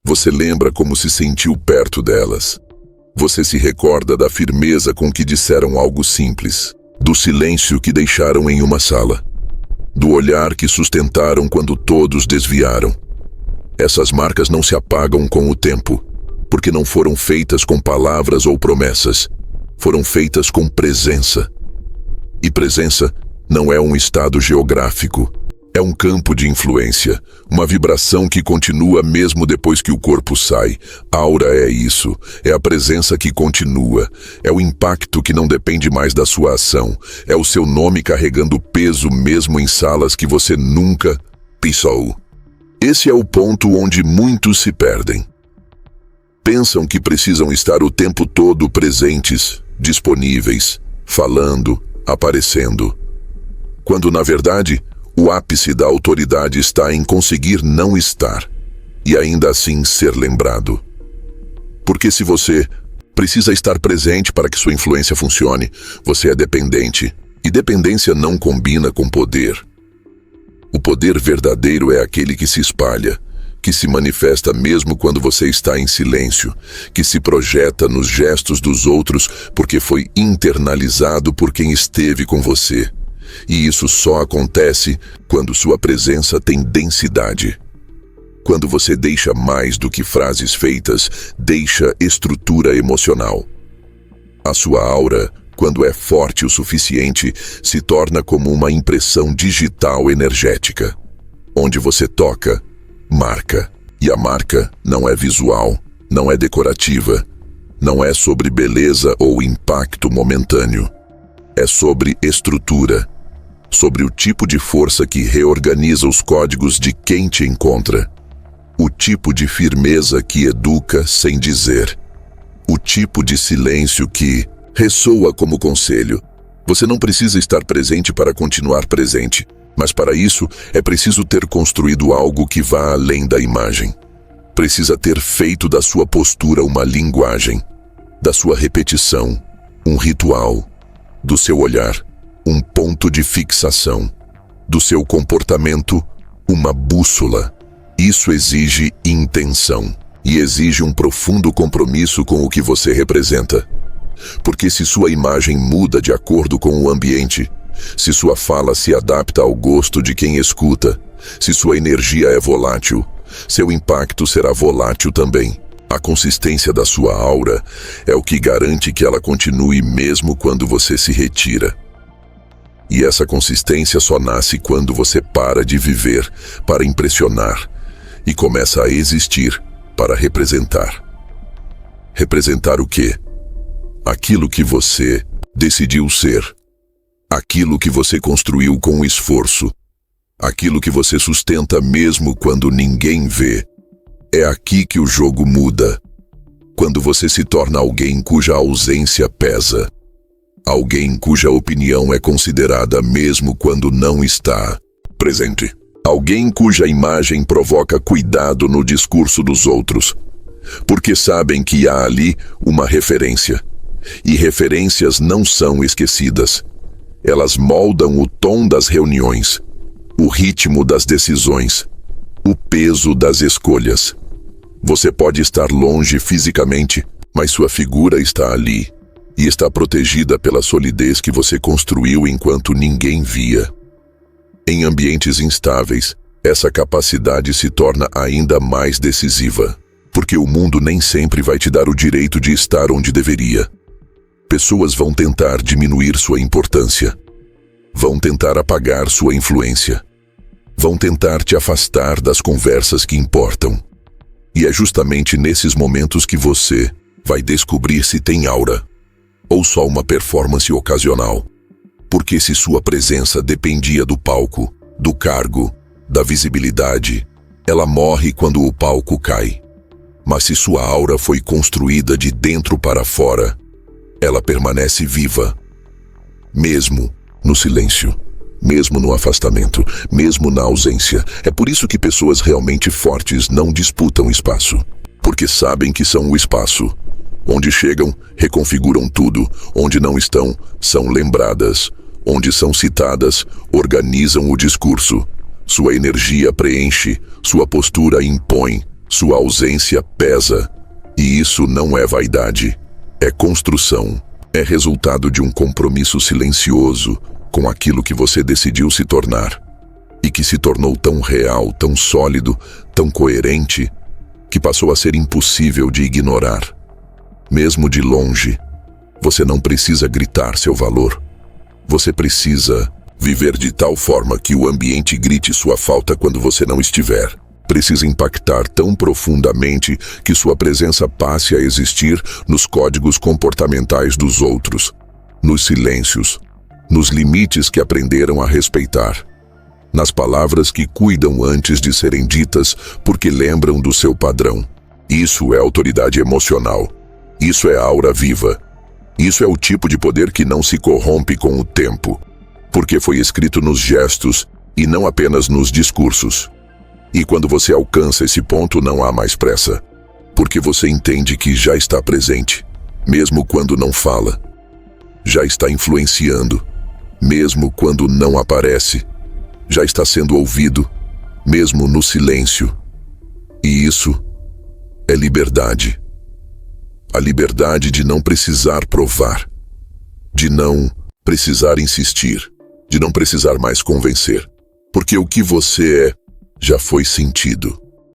Speaker 1: Você lembra como se sentiu perto delas. Você se recorda da firmeza com que disseram algo simples, do silêncio que deixaram em uma sala, do olhar que sustentaram quando todos desviaram. Essas marcas não se apagam com o tempo, porque não foram feitas com palavras ou promessas, foram feitas com presença. E presença não é um estado geográfico, é um campo de influência, uma vibração que continua mesmo depois que o corpo sai. Aura é isso, é a presença que continua, é o impacto que não depende mais da sua ação, é o seu nome carregando peso mesmo em salas que você nunca pisou. Esse é o ponto onde muitos se perdem. Pensam que precisam estar o tempo todo presentes, disponíveis, falando, aparecendo. Quando, na verdade, o ápice da autoridade está em conseguir não estar e ainda assim ser lembrado. Porque se você precisa estar presente para que sua influência funcione, você é dependente, e dependência não combina com poder. O poder verdadeiro é aquele que se espalha, que se manifesta mesmo quando você está em silêncio, que se projeta nos gestos dos outros porque foi internalizado por quem esteve com você. E isso só acontece quando sua presença tem densidade. Quando você deixa mais do que frases feitas, deixa estrutura emocional. A sua aura, quando é forte o suficiente, se torna como uma impressão digital energética. Onde você toca, marca. E a marca não é visual, não é decorativa, não é sobre beleza ou impacto momentâneo. É sobre estrutura, sobre o tipo de força que reorganiza os códigos de quem te encontra. O tipo de firmeza que educa sem dizer. O tipo de silêncio que ressoa como conselho. Você não precisa estar presente para continuar presente, mas para isso é preciso ter construído algo que vá além da imagem. Precisa ter feito da sua postura uma linguagem, da sua repetição, um ritual, do seu olhar, um ponto de fixação, do seu comportamento, uma bússola. Isso exige intenção e exige um profundo compromisso com o que você representa. Porque se sua imagem muda de acordo com o ambiente, se sua fala se adapta ao gosto de quem escuta, se sua energia é volátil, seu impacto será volátil também. A consistência da sua aura é o que garante que ela continue mesmo quando você se retira. E essa consistência só nasce quando você para de viver para impressionar e começa a existir para representar. Representar o quê? Aquilo que você decidiu ser. Aquilo que você construiu com esforço. Aquilo que você sustenta mesmo quando ninguém vê. É aqui que o jogo muda. Quando você se torna alguém cuja ausência pesa. Alguém cuja opinião é considerada mesmo quando não está presente. Alguém cuja imagem provoca cuidado no discurso dos outros. Porque sabem que há ali uma referência. E referências não são esquecidas. Elas moldam o tom das reuniões, o ritmo das decisões, o peso das escolhas. Você pode estar longe fisicamente, mas sua figura está ali. E está protegida pela solidez que você construiu enquanto ninguém via. Em ambientes instáveis, essa capacidade se torna ainda mais decisiva. Porque o mundo nem sempre vai te dar o direito de estar onde deveria. Pessoas vão tentar diminuir sua importância. Vão tentar apagar sua influência. Vão tentar te afastar das conversas que importam. E é justamente nesses momentos que você vai descobrir se tem aura ou só uma performance ocasional. Porque se sua presença dependia do palco, do cargo, da visibilidade, ela morre quando o palco cai. Mas se sua aura foi construída de dentro para fora, ela permanece viva. Mesmo no silêncio, mesmo no afastamento, mesmo na ausência. É por isso que pessoas realmente fortes não disputam espaço. Porque sabem que são o espaço. Onde chegam, reconfiguram tudo. Onde não estão, são lembradas. Onde são citadas, organizam o discurso. Sua energia preenche, sua postura impõe, sua ausência pesa. E isso não é vaidade, é construção. É resultado de um compromisso silencioso com aquilo que você decidiu se tornar. E que se tornou tão real, tão sólido, tão coerente, que passou a ser impossível de ignorar. Mesmo de longe, você não precisa gritar seu valor. Você precisa viver de tal forma que o ambiente grite sua falta quando você não estiver. Precisa impactar tão profundamente que sua presença passe a existir nos códigos comportamentais dos outros, nos silêncios, nos limites que aprenderam a respeitar, nas palavras que cuidam antes de serem ditas porque lembram do seu padrão. Isso é autoridade emocional. Isso é aura viva. Isso é o tipo de poder que não se corrompe com o tempo, porque foi escrito nos gestos e não apenas nos discursos. E quando você alcança esse ponto, não há mais pressa, porque você entende que já está presente, mesmo quando não fala. Já está influenciando, mesmo quando não aparece. Já está sendo ouvido, mesmo no silêncio. E isso é liberdade. A liberdade de não precisar provar, de não precisar insistir, de não precisar mais convencer, porque o que você é já foi sentido.